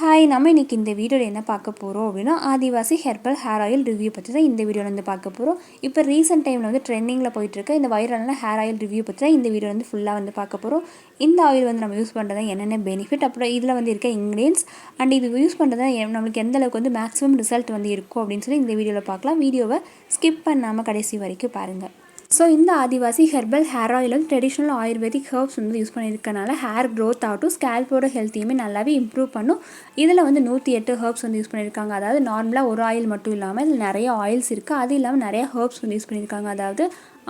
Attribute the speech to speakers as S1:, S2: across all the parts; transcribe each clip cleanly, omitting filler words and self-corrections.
S1: Hi, நம்ம இன்றைக்கி இந்த வீடியோவில் என்ன பார்க்க போகிறோம் அப்படின்னா ஆதிவாசி ஹெர்பல் ஹேர் ஆயில் ரிவ்யூ பற்றி தான் இந்த வீடியோவில் வந்து பார்க்க போகிறோம். இப்போ ரீசெண்ட் டைமில் வந்து ட்ரெண்டிங்கில் போயிட்டுருக்க இந்த வைரலான ஹேர் ஆயில் ரிவ்யூ பற்றி தான் இந்த வீடியோ வந்து ஃபுல்லாக வந்து பார்க்க போகிறோம். இந்த ஆயில் வந்து நம்ம யூஸ் பண்ணுறது என்னென்ன பெனிஃபிட், அப்புறம் இதில் வந்து இருக்க இன்க்ரீடியன்ஸ் அண்ட் இது யூஸ் பண்ணுறது நம்மளுக்கு எந்த அளவுக்கு வந்து மேக்ஸிமம் ரிசல்ட் வந்து இருக்கும் அப்படின்னு சொல்லி இந்த வீடியோவில் பார்க்கலாம். வீடியோவை ஸ்கிப் பண்ணாமல் கடைசி வரைக்கும் பாருங்கள். ஸோ இந்த ஆதிவாசி ஹெர்பல் ஹேர் ஆயில் வந்து ட்ரெடிஷ்னல் ஆயுர்வேதிக் ஹெர்ப்ஸ் வந்து யூஸ் பண்ணியிருக்கனால ஹேர் க்ரோத் ஆகட்டும், ஸ்கேல்போட ஹெல்த்தையுமே நல்லாவே இம்ப்ரூவ் பண்ணும். இதில் வந்து 108 ஹெர்ப்ஸ் வந்து யூஸ் பண்ணியிருக்காங்க. அதாவது நார்மலாக ஒரு ஆயில் மட்டும் இல்லாமல் இதில் நிறைய ஆயில்ஸ் இருக்குது. அது இல்லாமல் நிறைய ஹெர்ப்ஸ் வந்து யூஸ் பண்ணியிருக்காங்க. அதாவது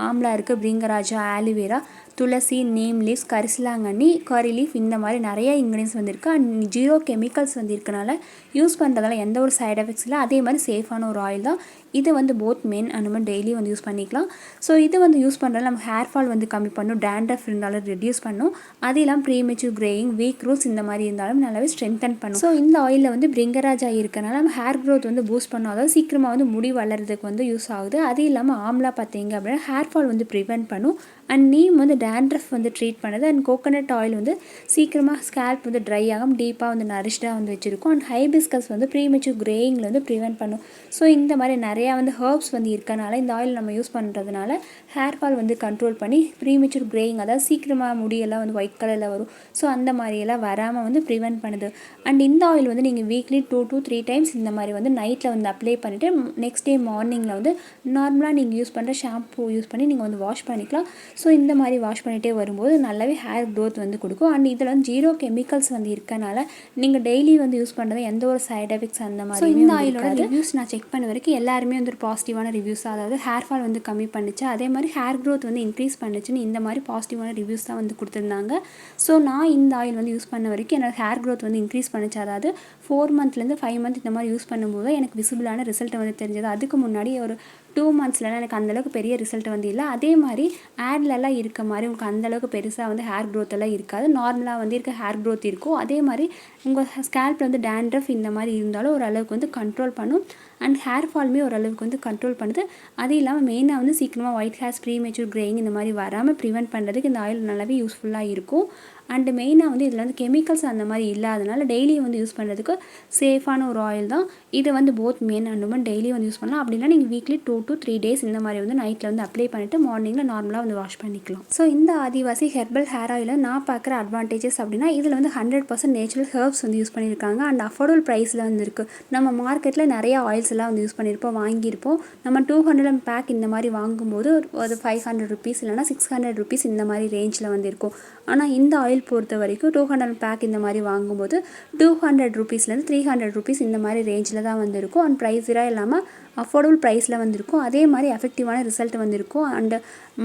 S1: ஆம்லா இருக்குது, பிரிங்கராஜா, ஆலிவேரா, துளசி, நீம் லீவ்ஸ், கரிசலாங்கண்ணி, கரி லீஃப், இந்த மாதிரி நிறைய இன்க்ரீடியன்ஸ் வந்துருக்கு. அண்ட் 0 கெமிக்கல்ஸ் வந்து இருக்கனால யூஸ் பண்ணுறதால எந்த ஒரு சைட் எஃபெக்ட்ஸ் இல்லை. அதே மாதிரி சேஃபான ஒரு ஆயில் தான் இது. வந்து both men and women daily வந்து யூஸ் பண்ணிக்கலாம். ஸோ இது வந்து யூஸ் பண்ணுறதால நம்ம ஹேர் ஃபால் வந்து கம்மி பண்ணும், டேண்ட்ரஃப் இருந்தாலும் ரெடியூஸ் பண்ணும். அது இல்லாமல் ப்ரீமெச்சூர் கிரேயிங், வீக் ரூட்ஸ் இந்த மாதிரி இருந்தாலும் நல்லாவே ஸ்ட்ரென்தன் பண்ணும். ஸோ இந்த ஆயிலில் வந்து பிரிங்கராஜா இருக்கனால நம்ம ஹேர் க்ரோத் வந்து பூஸ்ட் பண்ணும். அதாவது சீக்கிரமாக வந்து முடி வளர்கிறதுக்கு வந்து யூஸ் ஆகுது. அது இல்லாமல் ஆம்லா பார்த்தீங்க அப்படின்னா ஹேர் ஃபால் வந்து ப்ரிவென்ட் பண்ணும். அண்ட் நீம் வந்து டேண்ட்ரஃப் வந்து ட்ரீட் பண்ணுது. அண்ட் கோகோனட் ஆயில் வந்து சீக்கிரமாக ஸ்கேல்ப் வந்து ட்ரை ஆகும், டீப்பாக வந்து நரிஷ்டாக வந்து வச்சுருக்கும். அண்ட் ஹைபிஸ்கஸ் வந்து ப்ரீமெச்சூர் கிரேயிங்கில் வந்து ப்ரிவென்ட் பண்ணும். ஸோ இந்த மாதிரி நிறையா வந்து ஹெர்ப்ஸ் வந்து இருக்கனால இந்த ஆயில் நம்ம யூஸ் பண்ணுறதுனால ஹேர் ஃபால் வந்து கண்ட்ரோல் பண்ணி ப்ரீமெச்சூர் கிரேயிங், அதாவது சீக்கிரமாக முடியெல்லாம் வந்து ஒயிட் கலரில் வரும். ஸோ அந்த மாதிரியெல்லாம் வராமல் வந்து ப்ரிவென்ட் பண்ணுது. அண்ட் இந்த ஆயில் வந்து நீங்கள் வீக்லி 2 to 3 டைம்ஸ் இந்த மாதிரி வந்து நைட்டில் வந்து அப்ளை பண்ணிவிட்டு நெக்ஸ்ட் டே மார்னிங்கில் வந்து நார்மலாக நீங்கள் யூஸ் பண்ணுற ஷாம்பூ யூஸ் பண்ணி நீங்கள் வந்து வாஷ் பண்ணிக்கலாம். ஸோ இந்த மாதிரி வாஷ் பண்ணிகிட்டே வரும்போது நல்லாவே ஹேர் க்ரோத் வந்து கொடுக்கும். அண்ட் இதில் வந்து 0 கெமிக்கல்ஸ் வந்து இருக்கனால நீங்கள் டெய்லி வந்து யூஸ் பண்ணுறது எந்த ஒரு சைட் எஃபெக்ட்ஸ் அந்த மாதிரி. இந்த ஆயிலோட ரிவ்யூஸ் நான் செக் பண்ண வரைக்கும் எல்லாருமே வந்து ஒரு பாசிட்டிவான ரிவ்யூஸ், அதாவது ஹேர் ஃபால் வந்து கம்மி பண்ணிச்சு, அதே மாதிரி ஹேர் க்ரோத் வந்து இன்க்ரீஸ் பண்ணிச்சுன்னு இந்த மாதிரி பாசிட்டிவான ரிவ்யூஸ் தான் வந்து கொடுத்துருந்தாங்க. ஸோ நான் இந்த ஆயில் வந்து யூஸ் பண்ண வரைக்கும் என்னோட ஹேர் க்ரோத் வந்து இன்க்ரீஸ் பண்ணிச்சு. அதாவது 4 மந்த்லேருந்து 5 மந்த் இந்த மாதிரி யூஸ் பண்ணும்போது எனக்கு விசிபிளான ரிசல்ட் வந்து தெரிஞ்சது. அதுக்கு முன்னாடி ஒரு 2 மந்த்ஸ்லாம் எனக்கு அந்தளவுக்கு பெரிய ரிசல்ட் வந்து இல்லை. அதே மாதிரி ஆட்லலாம் இருக்க மாதிரி உங்களுக்கு அந்தளவுக்கு பெருசாக வந்து ஹேர் க்ரோத் எல்லாம் இருக்காது. நார்மலாக வந்து இருக்க ஹேர் க்ரோத் இருக்கும். அதே மாதிரி உங்கள் ஸ்கேல்ப்பில் வந்து டேண்ட்ரஃப் இந்த மாதிரி இருந்தாலும் ஓரளவுக்கு வந்து கண்ட்ரோல் பண்ணும். அண்ட் ஹேர் ஃபாலுமே ஓரளவுக்கு வந்து கண்ட்ரோல் பண்ணுது. அது இல்லாமல் மெயினாக வந்து சீக்கிரமாக ஒயிட் ஹேர்ஸ், ப்ரீமெச்சூர் கிரேயிங் இந்த மாதிரி வராமல் ப்ரிவென்ட் பண்ணுறதுக்கு இந்த ஆயில் நல்லாவே யூஸ்ஃபுல்லாக இருக்கும். அண்டு மெயினாக வந்து இதில் வந்து கெமிக்கல்ஸ் அந்த மாதிரி இல்லாதனால டெய்லி வந்து யூஸ் பண்ணுறதுக்கு சேஃபான ஒரு ஆயில் தான் இது. வந்து both men and women daily வந்து யூஸ் பண்ணலாம். அப்படின்னா நீங்கள் வீக்லி 2 to 3 டேஸ் இந்த மாதிரி வந்து நைட்டில் வந்து அப்ளை பண்ணிவிட்டு மார்னிங்கில் நார்மலாக வந்து வாஷ் பண்ணிக்கலாம். ஸோ இந்த ஆதிவாசி ஹெர்பல் ஹேர் ஆயிலில் நான் பார்க்குற அட்வான்டேஜஸ் அப்படின்னா இதில் வந்து 100% நேச்சுரல் ஹெர்ப்ஸ் வந்து யூஸ் பண்ணியிருக்காங்க. அண்ட் அஃபோர்டபுள் ப்ரைஸில் வந்து இருக்குது. நம்ம மார்க்கெட்டில் நிறைய ஆயில்ஸ் எல்லாம் வந்து யூஸ் பண்ணியிருப்போம், வாங்கியிருப்போம். நம்ம 200 பேக் இந்த மாதிரி வாங்கும்போது ஒரு 500 ருபீஸ் இல்லைனா 600 ருபீஸ் இந்த மாதிரி ரேஞ்சில் வந்து இருக்கும். ஆனால் இந்த ஆயில் பொறுத்த வரைக்கும் 200 பேக் இந்த மாதிரி வாங்கும்போது 200 ருபீஸ்லேருந்து 300 ருபீஸ் இந்த மாதிரி ரேஞ்சில் தான் வந்து இருக்கும். அண்ட் ப்ரைஸராக இல்லாமல் அஃபோர்டபுள் ப்ரைஸில் வந்துருக்கும். அதே மாதிரி எஃபெக்டிவான ரிசல்ட் வந்துருக்கும். அண்ட்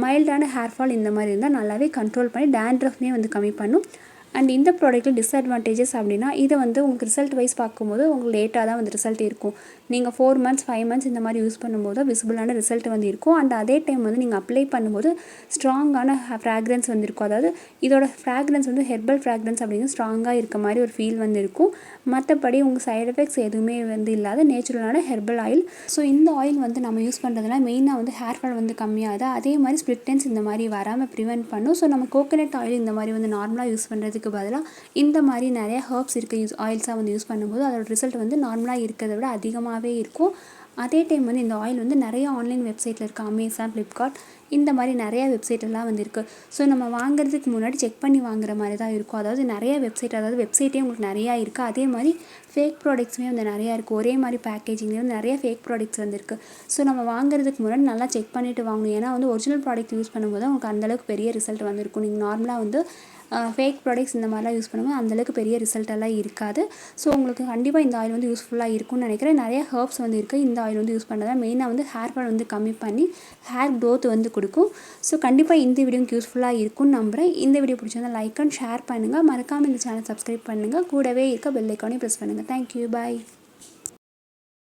S1: மைல்டான ஹேர் ஃபால் இந்த மாதிரி இருந்தால் நல்லாவே கண்ட்ரோல் பண்ணி டேண்ட்ரஃப்மே வந்து கம்மி பண்ணும். அண்ட் இந்த ப்ராடக்ட்டில் டிஸ்அட்வான்டேஜஸ் அப்படின்னா இதை வந்து உங்களுக்கு ரிசல்ட் வைஸ் பார்க்கும்போது உங்களுக்கு லேட்டாக தான் வந்து ரிசல்ட் இருக்கும். நீங்கள் 4 மந்த்ஸ் 5 மந்த்ஸ் இந்த மாதிரி யூஸ் பண்ணும்போது விசிபிளான ரிசல்ட் வந்து இருக்கும். அண்ட் அதே டைம் வந்து நீங்கள் அப்ளை பண்ணும்போது ஸ்ட்ராங்கான ஃப்ராக்ரன்ஸ் வந்து இருக்கும். அதாவது இதோட ஃப்ராக்ரன்ஸ் வந்து ஹெர்பல் ஃப்ராக்ரன்ஸ் அப்படிங்கிறது ஸ்ட்ராங்காக இருக்க மாதிரி ஒரு ஃபீல் வந்து இருக்கும். மற்றபடி உங்கள் சைட் எஃபெக்ட்ஸ் எதுவுமே வந்து இல்லாத நேச்சுரலான ஹெர்பல் ஆயில். ஸோ இந்த ஆயில் வந்து நம்ம யூஸ் பண்ணுறதுனால மெயினாக வந்து ஹேர் ஃபால் வந்து கம்மியாகுது. அதே மாதிரி ஸ்ப்ளிட் எண்ட்ஸ் இந்த மாதிரி வராமல் ப்ரிவென்ட் பண்ணும். ஸோ நம்ம கோகோனட் ஆயில் இந்த மாதிரி வந்து நார்மலாக யூஸ் பண்ணுறதுக்கு பதிலாக இந்த மாதிரி நிறைய ஹெர்ப்ஸ் இருக்க ஆயில்ஸாக வந்து யூஸ் பண்ணும்போது அதோட ரிசல்ட் வந்து நார்மலாக இருக்கிறத விட அதிகமாகவே இருக்கும். அதே டைம் வந்து இந்த ஆயில் வந்து நிறைய ஆன்லைன் வெப்சைட்டில் இருக்குது, அமேசான், ஃப்ளிப்கார்ட் இந்த மாதிரி நிறையா வெப்சைட்டெல்லாம் வந்து இருக்குது. ஸோ நம்ம வாங்குறதுக்கு முன்னாடி செக் பண்ணி வாங்குற மாதிரி தான் இருக்கும். அதாவது நிறைய வெப்சைட், அதாவது வெப்சைட்டே உங்களுக்கு நிறையா இருக்குது. அதே மாதிரி ஃபேக் ப்ராடக்ட்ஸுமே வந்து நிறையா இருக்குது. ஒரே மாதிரி பேக்கேஜிங்லேயே வந்து நிறைய ஃபேக் ப்ராடக்ட்ஸ் வந்து இருக்குது. ஸோ நம்ம வாங்குறதுக்கு முன்னாடி நல்லா செக் பண்ணிவிட்டு வாங்கணும். ஏன்னா வந்து ஒரிஜினல் ப்ராடக்ட் யூஸ் பண்ணும்போது உங்களுக்கு அந்தளவுக்கு பெரிய ரிசல்ட் வந்துருக்கும். நீங்கள் நார்மலாக வந்து ஃபேக் ப்ராடக்ட்ஸ் இந்த மாதிரிலாம் யூஸ் பண்ணும்போது அந்தளவுக்கு பெரிய ரிசல்ட்டெல்லாம் இருக்காது. ஸோ உங்களுக்கு கண்டிப்பாக இந்த ஆயில் வந்து யூஸ்ஃபுல்லாக இருக்கும்னு நினைக்கிறேன். நிறைய ஹெர்ப்ஸ் வந்து இருக்குது. இந்த ஆயில் வந்து யூஸ் பண்ணுறதா மெயினாக வந்து ஹேர் ஃபால் வந்து கம்மி பண்ணி ஹேர் க்ரோத் வந்து கொடுக்கும். ஸோ கண்டிப்பாக இந்த வீடியோக்கு யூஸ்ஃபுல்லாக இருக்கும்னு நம்புகிறேன். இந்த வீடியோ பிடிச்சிருந்தா லைக் அண்ட் ஷேர் பண்ணுங்கள். மறக்காமல் இந்த சேனல் சப்ஸ்கிரைப் பண்ணுங்கள். கூடவே இருக்க பெல் ஐக்கானையும் ப்ரெஸ் பண்ணுங்கள். தேங்க்யூ, பாய்.